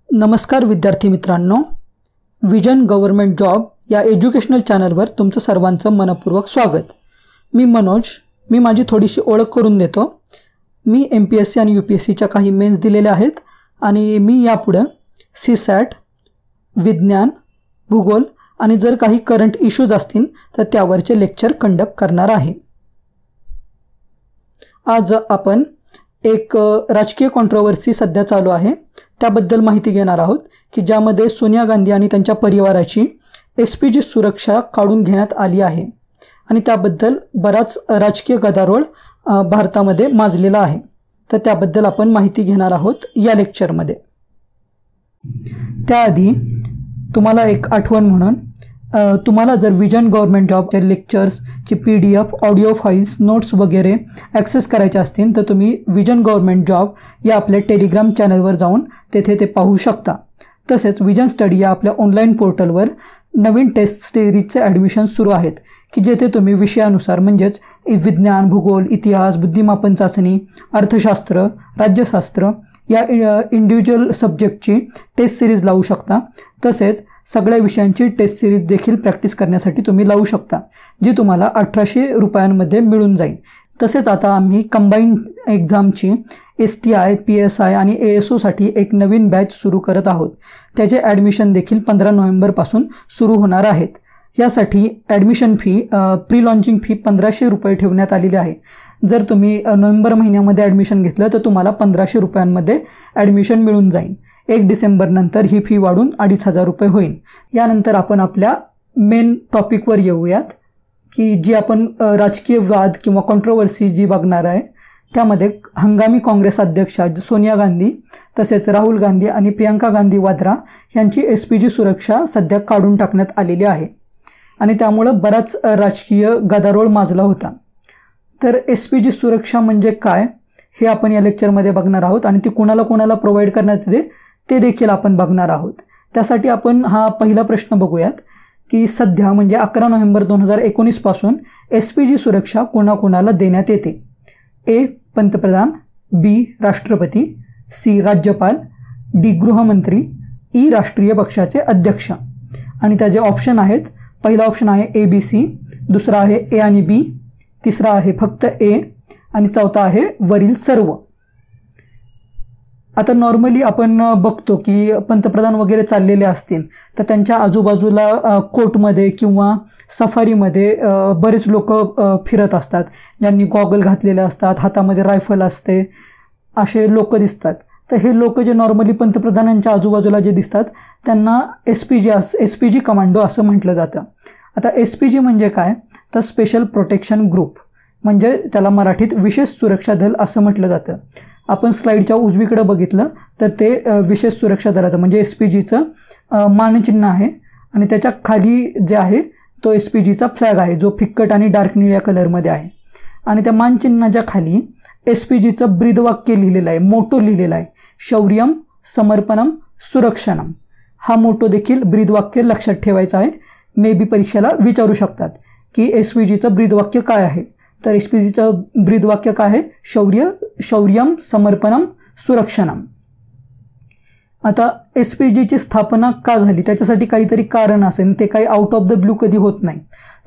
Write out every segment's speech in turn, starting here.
नमस्कार विद्यार्थी मित्रांनो, विजन गव्हर्नमेंट जॉब या एज्युकेशनल चॅनलवर तुमचं सर्वांचं मनपूर्वक स्वागत। मी मनोज। मी माझी थोडीशी ओळख करून देतो। मी MPSC आणि UPSCच्या काही मेन्स दिलेल्या आहेत आणि मी यापुढे CSAT, विज्ञान, भूगोल आणि जर काही करंट इश्यूज असतील तर त्यावरचे लेक्चर कंडक्ट करणार आहे। आज आपण एक राजकीय कॉन्ट्रोवर्सी सध्या चालू आहे त्याबद्दल माहिती घेणार आहोत की ज्यामध्ये सोनिया गांधी आणि त्यांच्या परिवाराची SPG सुरक्षा काढून घेण्यात आली आहे आणि त्याबद्दल बराच राजकीय गदारोळ भारतामध्ये माजलेला आहे। तर त्याबद्दल आपण माहिती घेणार आहोत या लेक्चरमध्ये। त्याआधी तुम्हाला एक आठवण म्हणून तुम्हाला जर विजन गव्हर्नमेंट जॉबचे लेक्चर्सची PDF, ऑडिओ फाइल्स, नोट्स वगैरे ॲक्सेस करायचे असतील तर तुम्ही विजन गव्हर्नमेंट जॉब या आपल्या टेलिग्राम चॅनलवर जाऊन तेथे ते पाहू शकता। तसेच विजन स्टडी या आपल्या ऑनलाईन पोर्टलवर नवीन टेस्ट सिरीजचे ॲडमिशन सुरू आहेत की जेथे तुम्ही विषयानुसार म्हणजेच विज्ञान, भूगोल, इतिहास, बुद्धिमापन चाचणी, अर्थशास्त्र, राज्यशास्त्र या इंडिव्हिज्युअल सब्जेक्टची टेस्ट सिरीज लावू शकता। तसेच सगळ्या विषयांची टेस्ट सिरीज देखील प्रॅक्टिस करण्यासाठी तुम्ही लावू शकता, जी तुम्हाला 1800 रुपयांमध्ये मिळून जाईल। तसेच आता आम्ही कंबाईन एक्झामची STI, PSI आणि ASOसाठी एक नवीन बॅच सुरू करत आहोत। त्याचे ॲडमिशन देखील 15 नोव्हेंबरपासून सुरू होणार आहेत। यासाठी admission fee pre launching fee 1500 रुपये ठेवण्यात आलेली आहे। जर तुम्ही नोव्हेंबर महिन्यामध्ये ॲडमिशन घेतलं तर तुम्हाला 1500 रुपयांमध्ये ॲडमिशन मिळून जाईल। 1 डिसेंबरनंतर ही फी वाढून 2500 रुपये होईल। यानंतर आपण आपल्या मेन टॉपिकवर येऊयात की जी आपण राजकीय वाद किंवा कॉन्ट्रोवर्सी जी बघणार आहे त्यामध्ये हंगामी काँग्रेस अध्यक्षा सोनिया गांधी तसेच राहुल गांधी आणि प्रियंका गांधी वाद्रा यांची SPG सुरक्षा सध्या काढून टाकण्यात आलेली आहे आणि त्यामुळे बराच राजकीय गदारोळ माजला होता। तर SPG सुरक्षा म्हणजे काय हे आपण या लेक्चरमध्ये बघणार आहोत आणि ती कोणाला प्रोव्हाइड करण्यात येते ते देखील आपण बघणार आहोत। त्यासाठी आपण हा पहिला प्रश्न बघूयात की सध्या म्हणजे 11 नोव्हेंबर 2019 पासून SPG सुरक्षा कोणाकोणाला देण्यात येते। A पंतप्रधान, B राष्ट्रपती, C राज्यपाल, D गृहमंत्री, E राष्ट्रीय पक्षाचे अध्यक्ष। आणि त्याचे ऑप्शन आहेत, पहिला ऑप्शन आहे ABC, दुसरा आहे A आणि B, तिसरा आहे फक्त A आणि चौथा आहे वरील सर्व। आता नॉर्मली आपण बघतो की पंतप्रधान वगैरे चाललेले असतील तर त्यांच्या आजूबाजूला कोर्टमध्ये किंवा सफारीमध्ये बरेच लोक फिरत असतात, ज्यांनी गॉगल घातलेले असतात, हातामध्ये रायफल असते, असे लोक दिसतात। तर हे लोक जे नॉर्मली पंतप्रधानांच्या आजूबाजूला जे दिसतात त्यांना SPG कमांडो असं म्हटलं जातं। आता SPG म्हणजे काय तर स्पेशल प्रोटेक्शन ग्रुप, म्हणजे त्याला मराठीत विशेष सुरक्षा दल असं म्हटलं जातं। आपण स्लाईडच्या उजवीकडे बघितलं तर ते विशेष सुरक्षा दलाचं म्हणजे SPGचं मानचिन्ह आहे आणि त्याच्या खाली जे आहे तो SPGचा फ्लॅग आहे जो फिक्कट आणि डार्क निळ्या कलरमध्ये आहे आणि त्या मानचिन्हाच्या खाली SPGचं ब्रीदवाक्य लिहिलेलं आहे, मोटो लिहिलेला आहे, शौर्यम समर्पणम सुरक्षणम। हा मोटो देखील ब्रीदवाक्य लक्षात ठेवायचा आहे। मे बी परीक्षेला विचारू शकतात की SPGचं ब्रीदवाक्य काय आहे, तर SPGचं ब्रीदवाक्य काय आहे, शौर्यम समर्पणम सुरक्षणम। आता SPGची स्थापना का झाली त्याच्यासाठी काहीतरी कारण असेल, ते काही आउट ऑफ द ब्लू कधी होत नाही।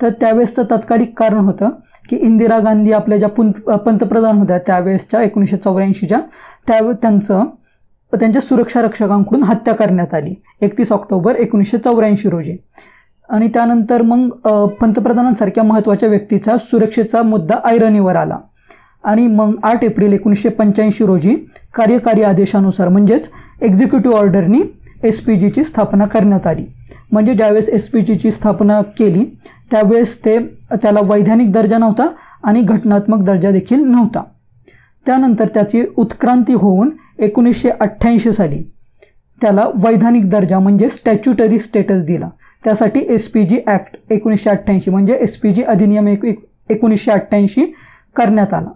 तर त्यावेळेसचं तात्कालिक कारण होतं की इंदिरा गांधी आपल्या ज्या पंतप्रधान होत्या त्यावेळेसच्या 1984च्या त्यांच्या सुरक्षा रक्षकांकडून हत्या करण्यात आली 31 ऑक्टोबर 1984 रोजी आणि त्यानंतर मग पंतप्रधानांसारख्या महत्त्वाच्या व्यक्तीचा सुरक्षेचा मुद्दा ऐरणीवर आला आणि मग 8 एप्रिल 1985 रोजी कार्यकारी आदेशानुसार म्हणजेच एक्झिक्युटिव्ह ऑर्डरनी SPGची स्थापना करण्यात आली। म्हणजे ज्यावेळेस SPGची स्थापना केली त्यावेळेस त्याला वैधानिक दर्जा नव्हता आणि घटनात्मक दर्जा देखील नव्हता। त्यानंतर त्याची उत्क्रांती होऊन 1988 साली त्याला वैधानिक दर्जा म्हणजे स्टॅच्युटरी स्टेटस दिला। त्यासाठी SPG ॲक्ट 1988 म्हणजे SPG अधिनियम 1988 करण्यात आला।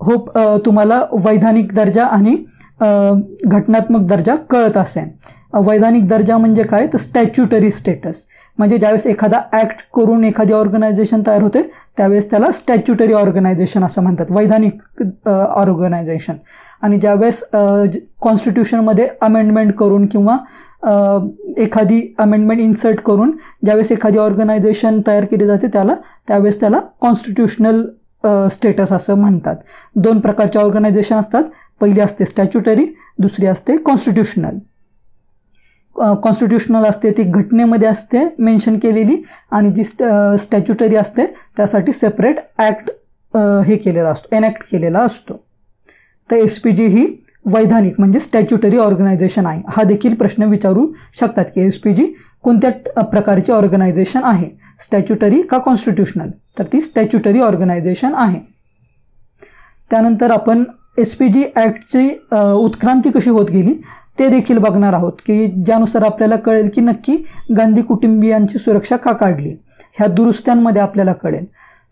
होप तुम्हाला वैधानिक दर्जा आणि घटनात्मक दर्जा कळत असेल. वैधानिक दर्जा म्हणजे काय, तर स्टॅच्युटरी स्टेटस. म्हणजे ज्यावेळेस एखादा ॲक्ट करून एखादी ऑर्गनायझेशन तयार होते त्यावेळेस त्याला स्टॅच्युटरी ऑर्गनायझेशन असं म्हणतात, वैधानिक ऑर्गनायझेशन. आणि ज्यावेळेस कॉन्स्टिट्यूशनमध्ये अमेंडमेंट करून किंवा एखादी अमेंडमेंट इन्सर्ट करून ज्यावेळेस एखादी ऑर्गनायझेशन तयार केली जाते त्यावेळेस त्याला कॉन्स्टिट्यूशनल स्टेटस असं म्हणतात. 2 प्रकारच्या ऑर्गनायझेशन असतात, पहिली असते स्टॅच्युटरी, दुसरी असते कॉन्स्टिट्यूशनल. कॉन्स्टिट्यूशनल असते ती घटनेमध्ये असते मेन्शन केलेली, आणि जी स्टॅच्युटरी असते त्यासाठी सेपरेट ॲक्ट हे केलेला असतो, एनॅक्ट केलेला असतो. तर SPG ही वैधानिक म्हणजे स्टॅच्युटरी ऑर्गनायझेशन आहे. हा देखील प्रश्न विचारू शकतात की SPG कोणत्या प्रकारची ऑर्गनायझेशन आहे, स्टॅच्युटरी का कॉन्स्टिट्यूशनल, तर ती स्टॅच्युटरी ऑर्गनायझेशन आहे. त्यानंतर आपण SPG ॲक्टची उत्क्रांती कशी होत गेली ते देखील बघणार आहोत, की ज्यानुसार आपल्याला कळेल की नक्की गांधी कुटुंबियांची सुरक्षा का काढली, ह्या दुरुस्त्यांमध्ये आपल्याला कळेल.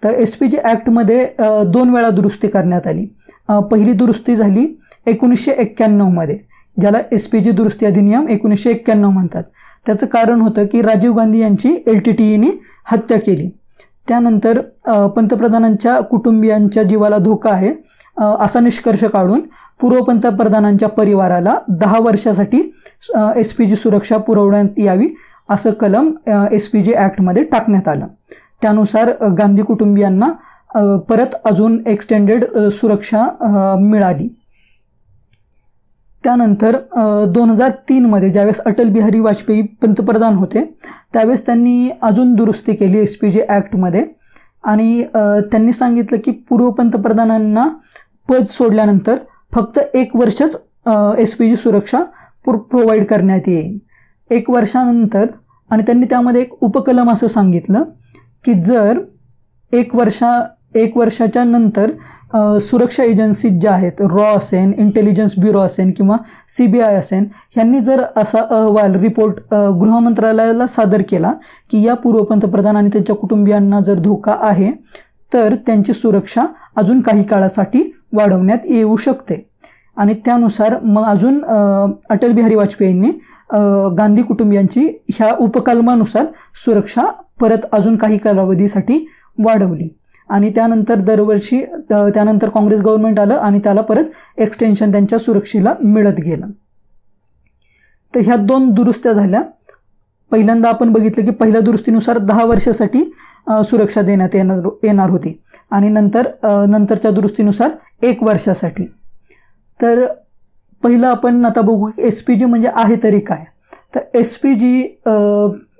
तर SPG ॲक्टमध्ये 2 वेळा दुरुस्ती करण्यात आली. पहिली दुरुस्ती झाली 1991मध्ये, ज्याला SPG दुरुस्ती अधिनियम 1991 म्हणतात. त्याचं कारण होतं की राजीव गांधी यांची LTTEने हत्या केली. त्यानंतर पंतप्रधानांच्या कुटुंबियांच्या जीवाला धोका आहे असा निष्कर्ष काढून पूर्व पंतप्रधानांच्या परिवाराला 10 वर्षासाठी SPG सुरक्षा पुरवण्यात यावी असं कलम SPG ॲक्टमध्ये टाकण्यात आलं. त्यानुसार गांधी कुटुंबियांना परत अजून एक्सटेंडेड सुरक्षा मिळाली. त्यानंतर 2003मध्ये ज्यावेळेस अटल बिहारी वाजपेयी पंतप्रधान होते त्यावेळेस त्यांनी अजून दुरुस्ती केली SPG ॲक्टमध्ये, आणि त्यांनी सांगितलं की पूर्व पंतप्रधानांना पद सोडल्यानंतर फक्त 1 वर्षच SPG सुरक्षा प्रोव्हाइड करण्यात येईल. 1 वर्षानंतर, आणि त्यांनी त्यामध्ये एक उपकलम असं सांगितलं की जर 1 वर्षाच्या नंतर सुरक्षा एजन्सी ज्या आहेत, रॉ असेल, इंटेलिजन्स ब्युरो असेल किंवा CBI असेल, यांनी जर असा अहवाल रिपोर्ट गृहमंत्रालयाला सादर केला की या पूर्व पंतप्रधान आणि त्यांच्या कुटुंबियांना जर धोका आहे तर त्यांची सुरक्षा अजून काही काळासाठी वाढवण्यात येऊ शकते. आणि त्यानुसार मग अजून अटल बिहारी वाजपेयींनी गांधी कुटुंबियांची ह्या उपकलमानुसार सुरक्षा परत अजून काही कालावधीसाठी वाढवली. आणि त्यानंतर दरवर्षी त्यानंतर काँग्रेस गव्हर्नमेंट आलं आणि त्याला परत एक्सटेन्शन त्यांच्या सुरक्षेला मिळत गेलं. तर ह्या 2 दुरुस्त्या झाल्या. पहिल्यांदा आपण बघितलं की पहिल्या दुरुस्तीनुसार 10 वर्षासाठी सुरक्षा देण्यात येणार होती, आणि नंतरच्या दुरुस्तीनुसार 1 वर्षासाठी. तर पहिलं आपण आता बघू SPG म्हणजे आहे तरी काय. तर SPG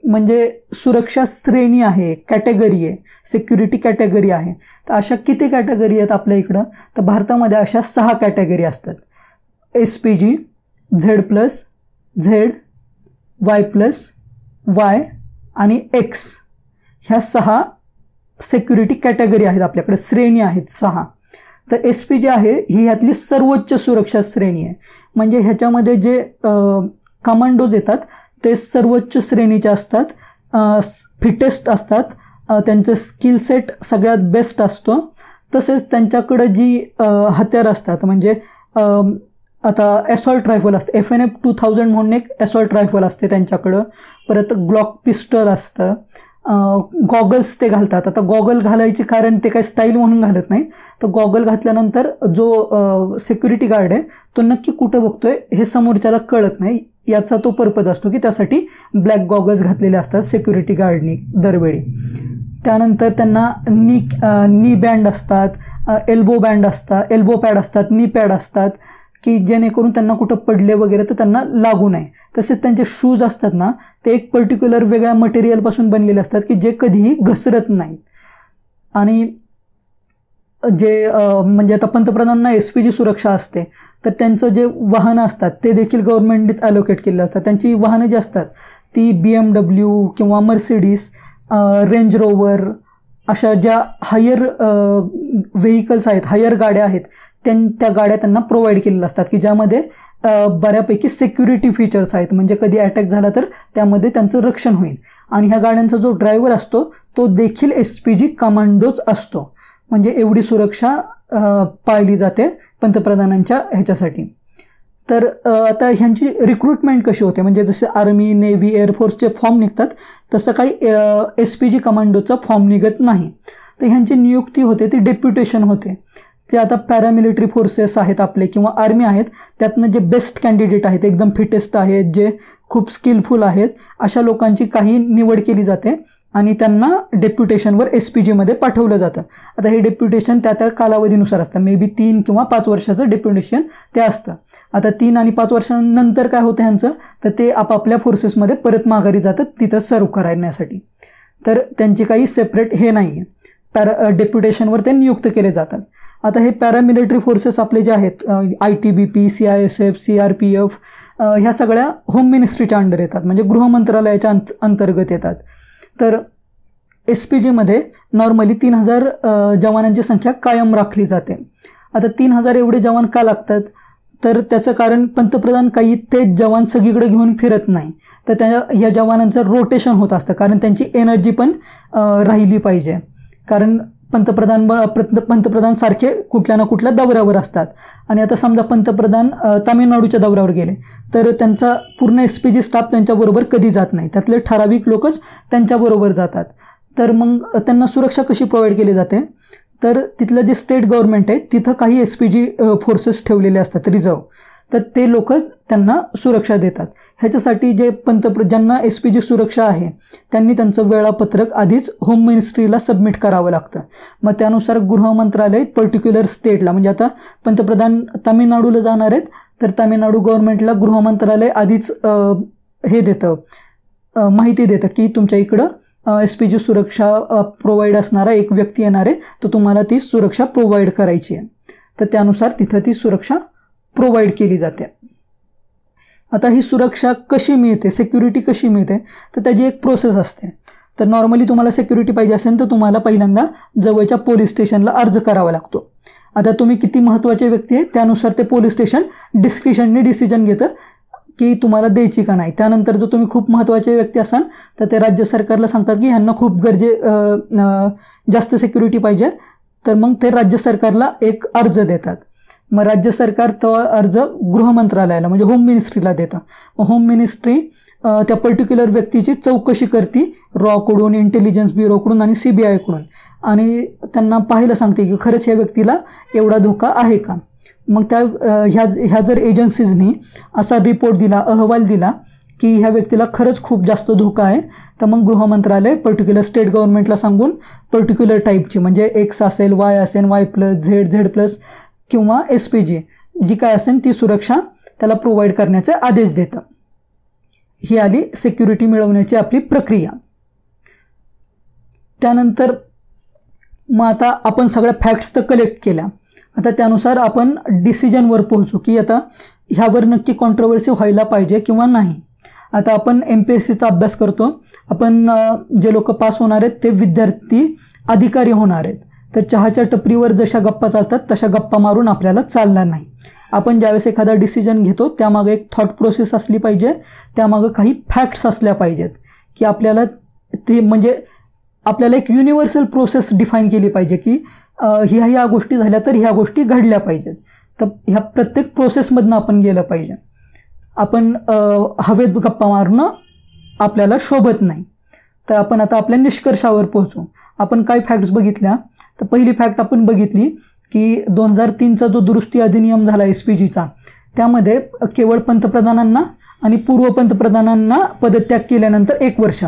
म्हणजे सुरक्षा श्रेणी आहे, कॅटेगरी आहे, सिक्युरिटी कॅटेगरी आहे. तर अशा किती कॅटेगरी आहेत आपल्या इकडं, तर भारतामध्ये अशा 6 कॅटेगरी असतात. SPG, Z+, Z, Y+, आणि X ह्या 6 सिक्युरिटी कॅटेगरी आहेत आपल्याकडे, श्रेणी आहेत 6. तर SPG आहे ही ह्यातली सर्वोच्च सुरक्षा श्रेणी आहे. म्हणजे ह्याच्यामध्ये जे कमांडोज येतात ते सर्वोच्च श्रेणीचे असतात, फिटेस्ट असतात, त्यांचं स्किल सेट सगळ्यात बेस्ट असतो. तसेच त्यांच्याकडं जी हत्यार असतात, म्हणजे आता ॲसॉल्ट रायफल असते, FNF 2000 म्हणून एक ॲसॉल्ट रायफल असते त्यांच्याकडं. परत ग्लॉक पिस्टल असतं. गॉगल्स ते घालतात. आता गॉगल घालायचे कारण ते काही स्टाईल म्हणून घालत नाही, तर गॉगल घातल्यानंतर जो सिक्युरिटी गार्ड आहे तो नक्की कुठं बघतोय हे समोरच्याला कळत नाही, याचा तो पर्पज असतो की त्यासाठी ब्लॅक गॉगल्स घातलेले असतात सिक्युरिटी गार्डनी दरवेळी. त्यानंतर त्यांना नी बँड असतात, एल्बो पॅड असतात, नी पॅड असतात की जेणेकरून त्यांना कुठं पडले वगैरे तर त्यांना लागू नये. तसेच त्यांचे शूज असतात ना ते एक पर्टिक्युलर वेगळ्या मटेरियलपासून बनलेले असतात की जे कधीही घसरत नाहीत. आणि जे म्हणजे आता पंतप्रधानांना SPG सुरक्षा असते तर त्यांचं जे वाहनं असतात ते देखील गव्हर्नमेंटनेच ॲलोकेट केलेलं असतात. त्यांची वाहनं जी असतात ती BMW किंवा मर्सिडीज, रेंज रोवर अशा ज्या हायर व्हेकल्स आहेत, हायर गाड्या आहेत, त्या गाड्या त्यांना प्रोव्हाइड केलेल्या असतात की ज्यामध्ये बऱ्यापैकी सिक्युरिटी फीचर्स आहेत. म्हणजे कधी अटॅक झाला तर त्यामध्ये त्यांचं रक्षण होईल. आणि ह्या गाड्यांचा जो ड्रायव्हर असतो तो देखील SPG कमांडोच असतो. म्हणजे एवढी सुरक्षा पाळली जाते पंतप्रधानांच्या ह्याच्यासाठी. तर आता ह्यांची रिक्रुटमेंट कशी होते, म्हणजे जसे आर्मी, नेव्ही, एअरफोर्सचे फॉर्म निघतात तसं काही SPG कमांडोचा फॉर्म निघत नाही. तर ह्यांची नियुक्ती होते ती डेप्युटेशन होते. ते आता पॅरामिलिटरी फोर्सेस आहेत आपले किंवा आर्मी आहेत, त्यातनं जे बेस्ट कॅन्डिडेट आहेत, एकदम फिटेस्ट आहेत, जे खूप स्किलफुल आहेत, अशा लोकांची काही निवड केली जाते आणि त्यांना डेप्युटेशनवर SPGमध्ये पाठवलं जातं. आता हे डेप्युटेशन त्या कालावधीनुसार असतं, मे बी 3 किंवा 5 वर्षाचं डेप्युटेशन ते असतं. आता 3 आणि 5 वर्षांनंतर काय होतं ह्यांचं, तर ते आपापल्या फोर्सेसमध्ये परत माघारी जातात तिथं सर्व करण्यासाठी. तर त्यांची काही सेपरेट हे नाही आहे, डेप्युटेशनवर ते नियुक्त केले जातात. आता हे पॅरामिलिटरी फोर्सेस आपले जे आहेत, ITBP, CISF, CRPF, ह्या सगळ्या होम मिनिस्ट्रीच्या अंडर येतात, म्हणजे गृहमंत्रालयाच्या अंतर्गत येतात. तर SPGमध्ये नॉर्मली 3000 जवानांची संख्या कायम राखली जाते. आता 3000 एवढे जवान का लागतात, तर त्याचं कारण पंतप्रधान काही तेच जवान सगळीकडे घेऊन फिरत नाही, तर या जवानांचं रोटेशन होत असतं, कारण त्यांची एनर्जी पण राहिली पाहिजे. कारण पंतप्रधान सारखे कुठल्या ना कुठल्या दौऱ्यावर असतात आणि आता समजा पंतप्रधान तामिळनाडूच्या दौऱ्यावर गेले तर त्यांचा पूर्ण SPG स्टाफ त्यांच्याबरोबर कधी जात नाही, त्यातले ठराविक लोकच त्यांच्याबरोबर जातात. तर मग त्यांना सुरक्षा कशी प्रोव्हाइड केली जाते, तर तिथलं जे स्टेट गव्हर्नमेंट आहे तिथं काही SPG फोर्सेस ठेवलेले असतात रिझर्व, तर ते लोक त्यांना सुरक्षा देतात. ह्याच्यासाठी जे ज्यांना SPG सुरक्षा आहे त्यांनी त्यांचं वेळापत्रक आधीच होम मिनिस्ट्रीला सबमिट करावं लागतं. मग त्यानुसार गृहमंत्रालय पर्टिक्युलर स्टेटला, म्हणजे आता पंतप्रधान तामिळनाडूला जाणार आहेत तर तामिळनाडू गव्हर्नमेंटला गृहमंत्रालय आधीच हे देतं, माहिती देतं की तुमच्या इकडं SPG सुरक्षा प्रोव्हाइड असणारा एक व्यक्ती येणार आहे, तर तुम्हाला ती सुरक्षा प्रोव्हाइड करायची आहे. तर त्यानुसार तिथं ती सुरक्षा प्रोव्हाइड केली जाते. आता ही सुरक्षा कशी मिळते, सिक्युरिटी कशी मिळते, तर त्याची एक प्रोसेस असते. तर नॉर्मली तुम्हाला सिक्युरिटी पाहिजे असेल तर तुम्हाला पहिल्यांदा जवळच्या पोलीस स्टेशनला अर्ज करावा लागतो. आता तुम्ही किती महत्त्वाचे व्यक्ती आहे त्यानुसार ते पोलीस स्टेशन डिस्क्रिशनने डिसिजन घेतं की तुम्हाला द्यायची का नाही. त्यानंतर जर तुम्ही खूप महत्त्वाचे व्यक्ती असाल तर ते राज्य सरकारला सांगतात की ह्यांना खूप जास्त सिक्युरिटी पाहिजे, तर मग ते राज्य सरकारला एक अर्ज देतात. मग राज्य सरकार तो अर्ज गृहमंत्रालयाला म्हणजे होम मिनिस्ट्रीला देतं. होम मिनिस्ट्री त्या पर्टिक्युलर व्यक्तीची चौकशी करते रॉकडून, इंटेलिजन्स ब्युरोकडून आणि CBIकडून, आणि त्यांना पाहायला सांगते की खरंच ह्या व्यक्तीला एवढा धोका आहे का. मग ह्या जर एजन्सीजनी असा रिपोर्ट दिला, अहवाल दिला की ह्या व्यक्तीला खरंच खूप जास्त धोका आहे, तर मग गृहमंत्रालय पर्टिक्युलर स्टेट गव्हर्नमेंटला सांगून पर्टिक्युलर टाईपची म्हणजे X असेल, Y असेल, Y+, Z+, किंवा SPG जी काय असेल ती सुरक्षा त्याला प्रोव्हाइड करण्याचे आदेश देतं. ही आली सिक्युरिटी मिळवण्याची आपली प्रक्रिया. त्यानंतर मग आता आपण सगळ्या फॅक्ट्स तर कलेक्ट केल्या, आता त्यानुसार आपण डिसिजनवर पोहोचू की आता ह्यावर नक्की कॉन्ट्रोवर्सी व्हायला पाहिजे किंवा नाही. आता आपण MPSCचा अभ्यास करतो, आपण जे लोक पास होणार आहेत ते विद्यार्थी अधिकारी होणार आहेत. तर चहाच्या टपरीवर जशा गप्पा चालतात तशा गप्पा मारून आपल्याला चालणार नाही. आपण ज्यावेळेस एखादा डिसिजन घेतो त्यामागे एक थॉट प्रोसेस असली पाहिजे, त्यामागं काही फॅक्ट्स असल्या पाहिजेत की आपल्याला ते म्हणजे आपल्याला एक युनिव्हर्सल प्रोसेस डिफाईन केली पाहिजे की ह्या गोष्टी झाल्या तर ह्या गोष्टी घडल्या पाहिजेत. तर ह्या प्रत्येक प्रोसेसमधनं आपण गेलं पाहिजे. आपण हवेत गप्पा मारणं आपल्याला शोभत नाही. तर आपण आता आपल्या निष्कर्षावर पोहोचू. आपण काय फॅक्ट्स बघितल्या, तर पहिली फॅक्ट आपण बघितली की 2003चा जो दुरुस्ती अधिनियम झाला SPGचा, त्यामध्ये केवळ पंतप्रधानांना आणि पूर्व पंतप्रधानांना पदत्याग केल्यानंतर 1 वर्ष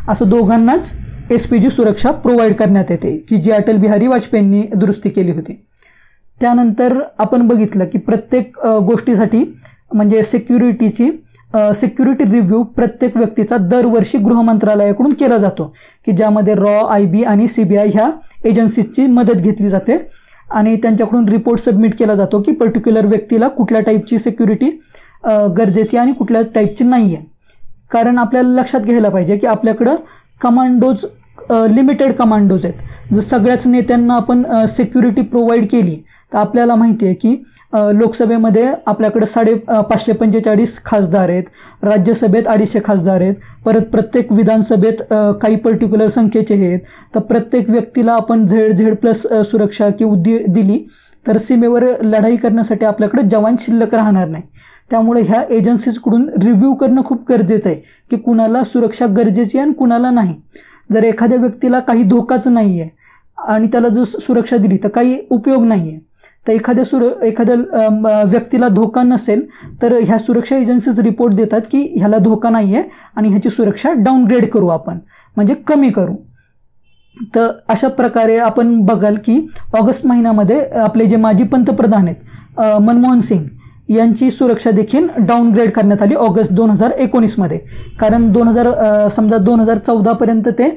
असं दोघांनाच SPG सुरक्षा प्रोव्हाइड करण्यात येते की जी अटल बिहारी वाजपेयींनी दुरुस्ती केली होती. त्यानंतर आपण बघितलं की प्रत्येक गोष्टीसाठी म्हणजे सिक्युरिटी रिव्ह्यू प्रत्येक व्यक्तीचा दरवर्षी गृहमंत्रालयाकडून केला जातो की ज्यामध्ये IB आणि CBI ह्या एजन्सीची मदत घेतली जाते आणि त्यांच्याकडून रिपोर्ट सबमिट केला जातो की पर्टिक्युलर व्यक्तीला कुठल्या टाईपची सिक्युरिटी गरजेची आणि कुठल्या टाईपची नाही आहे. कारण आपल्याला लक्षात घ्यायला पाहिजे की आपल्याकडं कमांडोज लिमिटेड कमांडोज आहेत. जर सगळ्याच नेत्यांना आपण सिक्युरिटी प्रोव्हाइड केली तर आपल्याला माहिती आहे की लोकसभेमध्ये आपल्याकडे 545 खासदार आहेत, राज्यसभेत 250 खासदार आहेत, परत प्रत्येक विधानसभेत काही पर्टिक्युलर संख्येचे आहेत. तर प्रत्येक व्यक्तीला आपण Z++ सुरक्षा दिली तर सीमेवर लढाई करण्यासाठी आपल्याकडे जवान शिल्लक राहणार नाही. त्यामुळे ह्या एजन्सीजकडून रिव्ह्यू करणं खूप गरजेचं आहे की कुणाला सुरक्षा गरजेची आहे आणि कुणाला नाही. जर एखाद्या व्यक्तीला काही धोकाच नाही आहे आणि त्याला जर सुरक्षा दिली तर काही उपयोग नाही आहे. तर एखाद्या व्यक्तीला धोका नसेल तर ह्या सुरक्षा एजन्सीज रिपोर्ट देतात की ह्याला धोका नाही आहे आणि ह्याची सुरक्षा डाऊनग्रेड करू आपण, म्हणजे कमी करू. तर अशा प्रकारे आपण बघाल की ऑगस्ट महिन्यामध्ये आपले जे माजी पंतप्रधान आहेत मनमोहन सिंग यांची सुरक्षा देखील डाऊनग्रेड करण्यात आली ऑगस्ट 2019मध्ये. कारण 2014पर्यंत ते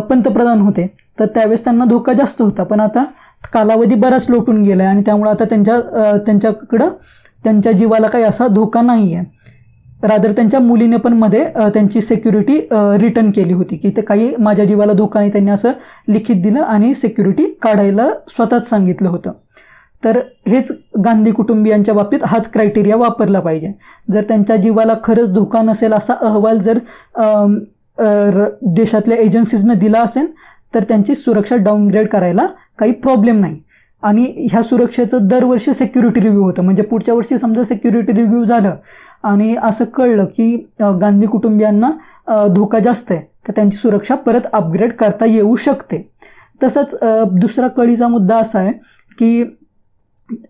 पंतप्रधान होते तर त्यावेळेस त्यांना धोका जास्त होता, पण आता कालावधी बराच लोटून गेला आहे आणि त्यामुळे आता त्यांच्याकडं त्यांच्या जीवाला काही असा धोका नाही आहे. रादर त्यांच्या मुलीने पण मध्ये त्यांची सिक्युरिटी रिटर्न केली होती की ते काही माझ्या जीवाला धोका नाही, त्यांनी असं लिखित दिलं आणि सिक्युरिटी काढायला स्वतःच सांगितलं होतं. तर हेच गांधी कुटुंबियांच्या बाबतीत हाच क्रायटेरिया वापरला पाहिजे. जर त्यांच्या जीवाला खरंच धोका नसेल असा अहवाल जर देशातल्या एजन्सीजनं दिला असेल तर त्यांची सुरक्षा डाऊनग्रेड करायला काही प्रॉब्लेम नाही. आणि ह्या सुरक्षेचं दरवर्षी सिक्युरिटी रिव्ह्यू होतं, म्हणजे पुढच्या वर्षी समजा सिक्युरिटी रिव्ह्यू झालं आणि असं कळलं की गांधी कुटुंबियांना धोका जास्त आहे तर त्यांची सुरक्षा परत अपग्रेड करता येऊ शकते. तसंच दुसरा कळीचा मुद्दा असा आहे की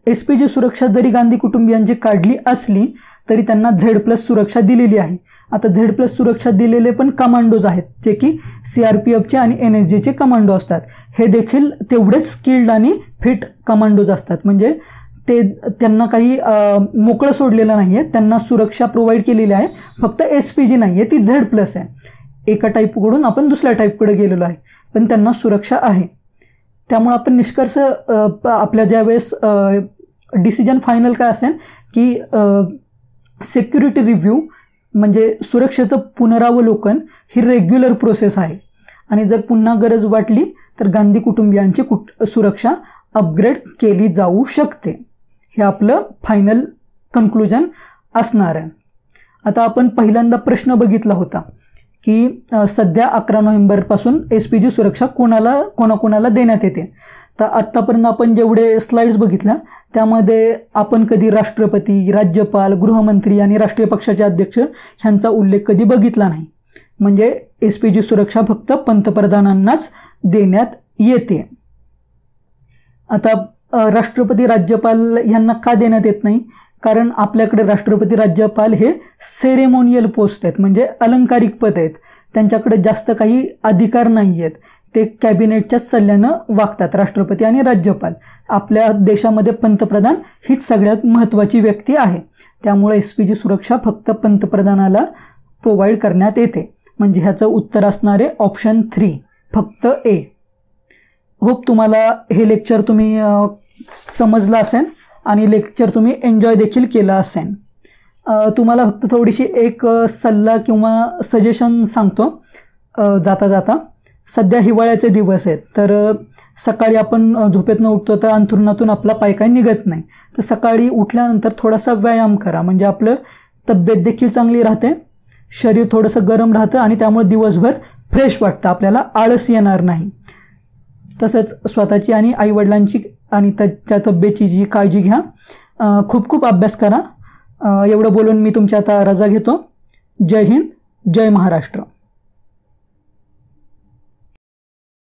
SPG सुरक्षा जरी गांधी कुटुंबियांची काढली असली तरी त्यांना Z+ सुरक्षा दिलेली आहे. आता Z+ सुरक्षा दिलेले पण कमांडोज आहेत जे की CRPFचे आणि NSGचे कमांडो असतात. हे देखील तेवढेच स्किल्ड आणि फिट कमांडोज असतात, म्हणजे त्यांना काही मोकळं सोडलेलं नाही आहे, त्यांना सुरक्षा प्रोव्हाइड केलेली आहे. फक्त SPG नाही आहे, ती Z+ आहे. एका टाईपकडून आपण दुसऱ्या टाईपकडे गेलेलो आहे पण त्यांना सुरक्षा आहे. त्यामुळे आपण निष्कर्ष आपल्या ज्यावेळेस डिसिजन फायनल काय असेल की सिक्युरिटी रिव्ह्यू म्हणजे सुरक्षेचं पुनरावलोकन ही रेग्युलर प्रोसेस आहे आणि जर पुन्हा गरज वाटली तर गांधी कुटुंबियांची सुरक्षा अपग्रेड केली जाऊ शकते. हे आपलं फायनल कन्क्लुजन असणार आहे. आता आपण पहिल्यांदा प्रश्न बघितला होता की सध्या 11 नोव्हेंबरपासून SPG सुरक्षा कोणाकोणाला देण्यात येते. तर आत्तापर्यंत आपण जेवढे स्लाइड्स बघितल्या त्यामध्ये आपण कधी राष्ट्रपती, राज्यपाल, गृहमंत्री आणि राष्ट्रीय पक्षाचे अध्यक्ष ह्यांचा उल्लेख कधी बघितला नाही. म्हणजे SPG सुरक्षा फक्त पंतप्रधानांनाच देण्यात येते. आता राष्ट्रपती, राज्यपाल यांना का देण्यात येत नाही? कारण आपल्याकडे राष्ट्रपती, राज्यपाल हे सेरेमोनियल पोस्ट आहेत, म्हणजे अलंकारिक पद आहेत. त्यांच्याकडे जास्त काही अधिकार नाही आहेत. ते कॅबिनेटच्याच सल्ल्यानं वागतात राष्ट्रपती आणि राज्यपाल. आपल्या देशामध्ये पंतप्रधान हीच सगळ्यात महत्त्वाची व्यक्ती आहे. त्यामुळे SPG सुरक्षा फक्त पंतप्रधानाला प्रोव्हाइड करण्यात येते. म्हणजे ह्याचं उत्तर असणारे ऑप्शन 3 फक्त A. होप तुम्हाला हे लेक्चर तुम्ही समजलं असेल आणि लेक्चर तुम्ही एन्जॉय देखील केलं असेल. तुम्हाला फक्त थोडीशी एक सल्ला किंवा सजेशन सांगतो जाता जाता. सध्या हिवाळ्याचे दिवस आहेत तर सकाळी आपण झोपेतनं उठतो तर अंथरुणातून आपला पाय काय निघत नाही. तर सकाळी उठल्यानंतर थोडासा व्यायाम करा, म्हणजे आपलं तब्येत देखील चांगली राहते, शरीर थोडंसं गरम राहतं आणि त्यामुळे दिवसभर फ्रेश वाटतं, आपल्याला आळस येणार नाही. तसंच स्वतःची आणि आईवडिलांची आणि त्याच्या तब्येतीची जी काळजी घ्या. खूप खूप अभ्यास करा. एवढं बोलून मी तुमच्या आता रजा घेतो. जय हिंद, जय महाराष्ट्र.